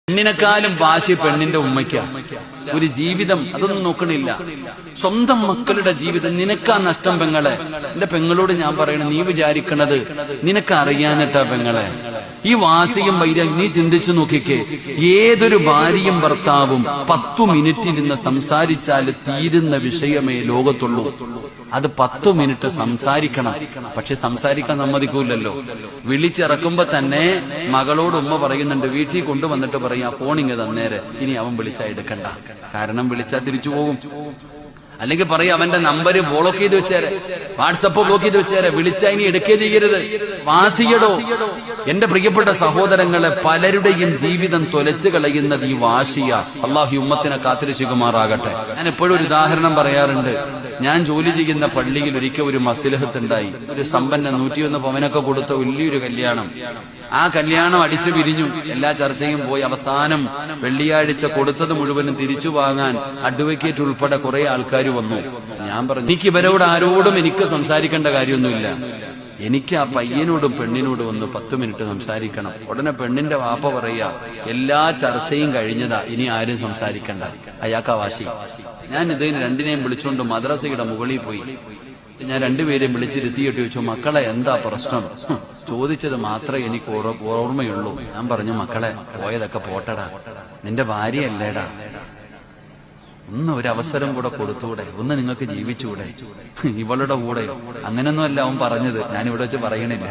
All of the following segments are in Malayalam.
പെണ്ണിനെക്കാളും വാശി പെണ്ണിന്റെ ഉമ്മയ്ക്ക. ഒരു ജീവിതം അതൊന്നും നോക്കണില്ല. സ്വന്തം മക്കളുടെ ജീവിതം നിനക്കാ നഷ്ടം പെങ്ങളെ. എന്റെ പെങ്ങളോട് ഞാൻ പറയണ, നീ വിചാരിക്കണത് നിനക്ക് അറിയാനിട്ടാ പെങ്ങളെ. ഈ വാശിയും വൈരാഗ്യം നീ ചിന്തിച്ചു നോക്കിക്കേ. ഏതൊരു ഭാര്യയും ഭർത്താവും 10 മിനിറ്റ് ഇരുന്ന് സംസാരിച്ചാൽ തീരുന്ന വിഷയമേ ലോകത്തുള്ളൂ. അത് 10 മിനിറ്റ് സംസാരിക്കണം. പക്ഷെ സംസാരിക്കാൻ സമ്മതിക്കൂലല്ലോ. വിളിച്ചിറക്കുമ്പോ തന്നെ മകളോട് ഉമ്മ പറയുന്നുണ്ട്, വീട്ടിൽ കൊണ്ടുവന്നിട്ട് പറയാ ഫോണിങ് തന്നേരെ, ഇനി അവൻ വിളിച്ചാ എടുക്കണ്ട. കാരണം വിളിച്ചാൽ തിരിച്ചു പോകും. അല്ലെങ്കിൽ പറയും അവന്റെ നമ്പര് ബ്ലോക്ക് ചെയ്ത് വെച്ചേരെ, വാട്സപ്പ് ബ്ലോക്ക് ചെയ്ത് വെച്ചേരെ, വിളിച്ചാ ഇനി എടുക്കേ ചെയ്യരുത്. വാശിയടോ. എന്റെ പ്രിയപ്പെട്ട സഹോദരങ്ങളെ, പലരുടെയും ജീവിതം തൊലച്ചു കളയുന്നത് ഈ വാശിയ. അള്ളാഹു ഉമ്മത്തിനെ കാത്തിരക്ഷിക്കുമാറാകട്ടെ. ഞാൻ എപ്പോഴും ഒരു ഉദാഹരണം പറയാറുണ്ട്. ഞാൻ ജോലി ചെയ്യുന്ന പള്ളിയിൽ ഒരിക്കൽ ഒരു മസ്ലഹത്ത് ഉണ്ടായി. ഒരു സമ്പന്ന 101 പവനൊക്കെ കൊടുത്ത വലിയൊരു കല്യാണം. ആ കല്യാണം അടിച്ചു പിരിഞ്ഞു. എല്ലാ ചർച്ചയും പോയി. അവസാനം വെള്ളിയാഴ്ച കൊടുത്തത് മുഴുവനും തിരിച്ചു വാങ്ങാൻ അഡ്വക്കേറ്റ് ഉൾപ്പെടെ കുറെ ആൾക്കാർ വന്നു. ഞാൻ പറഞ്ഞു, എനിക്ക് ഇവരോട് ആരോടും എനിക്ക് സംസാരിക്കേണ്ട കാര്യമൊന്നുമില്ല. എനിക്ക് ആ പയ്യനോടും പെണ്ണിനോടും ഒന്ന് 10 മിനിറ്റ് സംസാരിക്കണം. ഉടനെ പെണ്ണിന്റെ വാപ്പ പറയാ, എല്ലാ ചർച്ചയും കഴിഞ്ഞതാ, ഇനി ആരും സംസാരിക്കണ്ട. അയാൾക്കാ വാശി. ഞാൻ ഇതിന് രണ്ടിനെയും വിളിച്ചുകൊണ്ട് മദ്രസയുടെ മുകളിൽ പോയി. ഞാൻ രണ്ടുപേരെയും വിളിച്ചിരുത്തിയിട്ട് ചോദിച്ചു, മക്കളെ എന്താ പ്രശ്നം? ചോദിച്ചത് മാത്രമേ എനിക്ക് ഓർമ്മയുള്ളൂ. ഞാൻ പറഞ്ഞു, മക്കളെ പോയതൊക്കെ പോട്ടടാ, നിന്റെ ഭാര്യയല്ലേടാ, ഒന്ന് ഒരു അവസരം കൂടെ കൊടുത്തൂടെ, ഒന്ന് നിങ്ങൾക്ക് ജീവിച്ചൂടെ ഇവളുടെ കൂടെ? അങ്ങനൊന്നുമല്ല അവൻ പറഞ്ഞത്, ഞാനിവിടെ വെച്ച് പറയണില്ല.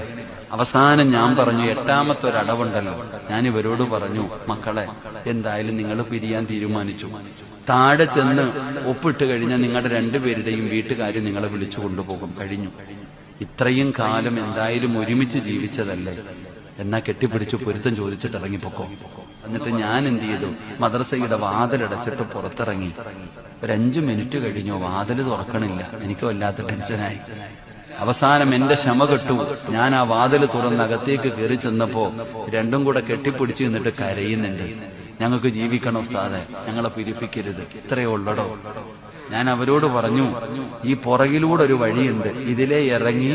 അവസാനം ഞാൻ പറഞ്ഞു, 8ാമത്തെ ഒരു അടവുണ്ടല്ലോ. ഞാൻ ഇവരോട് പറഞ്ഞു, മക്കളെ എന്തായാലും നിങ്ങൾ പിരിയാൻ തീരുമാനിച്ചു. താഴെ ചെന്ന് ഒപ്പിട്ട് കഴിഞ്ഞാൽ നിങ്ങളുടെ രണ്ടുപേരുടെയും വീട്ടുകാർ നിങ്ങളെ വിളിച്ചു കൊണ്ടുപോകും. കഴിഞ്ഞു. ഇത്രയും കാലം എന്തായാലും ഒരുമിച്ച് ജീവിച്ചതല്ലേ, എന്നാ കെട്ടിപ്പിടിച്ചു പൊരുത്തം ചോദിച്ചിട്ട് ഇറങ്ങിപ്പോക്കോ. എന്നിട്ട് ഞാൻ എന്ത് ചെയ്തു, മദ്രസയുടെ വാതിലടച്ചിട്ട് പുറത്തിറങ്ങി. ഒരു 5 മിനിറ്റ് കഴിഞ്ഞു, വാതിൽ തുറക്കണില്ല. എനിക്ക് വല്ലാത്ത ടെൻഷനായി. അവസാനം എന്റെ ക്ഷമ കെട്ടു. ഞാൻ ആ വാതിൽ തുറന്നകത്തേക്ക് കയറി ചെന്നപ്പോ രണ്ടും കൂടെ കെട്ടിപ്പിടിച്ചു നിന്നിട്ട് കരയുന്നുണ്ട്. ഞങ്ങൾക്ക് ജീവിക്കണം ഉസ്താദേ, ഞങ്ങളെ പിരിപ്പിക്കരുത്, ഇത്രയേ ഉള്ളടോ. ഞാൻ അവരോട് പറഞ്ഞു, ഈ പുറകിലൂടെ ഒരു വഴിയുണ്ട്, ഇതിലെ ഇറങ്ങി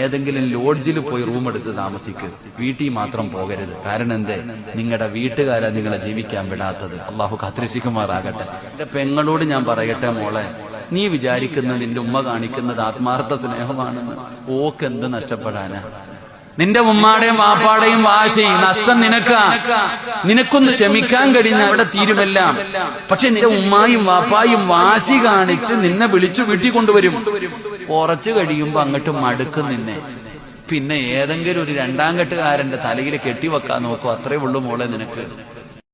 ഏതെങ്കിലും ലോഡ്ജിൽ പോയി റൂം എടുത്ത് താമസിക്ക്, വീട്ടിൽ മാത്രം പോകരുത്. കാരണം എന്തേ, നിങ്ങളുടെ വീട്ടുകാരാ നിങ്ങളെ ജീവിക്കാൻ വിടാത്തത്. അള്ളാഹു കാത്തിരക്ഷിക്കുമാറാകട്ടെ. എന്റെ പെങ്ങളോട് ഞാൻ പറയട്ടെ, മോളെ, നീ വിചാരിക്കുന്നത് നിന്റെ ഉമ്മ കാണിക്കുന്നത് ആത്മാർത്ഥ സ്നേഹമാണെന്ന്. ഓക്ക് എന്ത് നഷ്ടപ്പെടാനാ? നിന്റെ ഉമ്മാടെയും വാപ്പാടെയും വാശി നഷ്ടം നിനക്കൊന്ന് ക്ഷമിക്കാൻ കഴിഞ്ഞ അവിടെ തീരുമെല്ലാം. പക്ഷെ നിന്റെ ഉമ്മായും വാപ്പായും വാശി കാണിച്ച് നിന്നെ വിളിച്ചു വീട്ടിൽ കൊണ്ടുവരും. കുറച്ചു കഴിയുമ്പോ അങ്ങോട്ട് മടുക്കും നിന്നെ. പിന്നെ ഏതെങ്കിലും ഒരു 2ാം കെട്ടുകാരന്റെ തലയിൽ കെട്ടിവെക്കാൻ നോക്കും. അത്രേ ഉള്ളൂ മോളെ നിനക്ക്.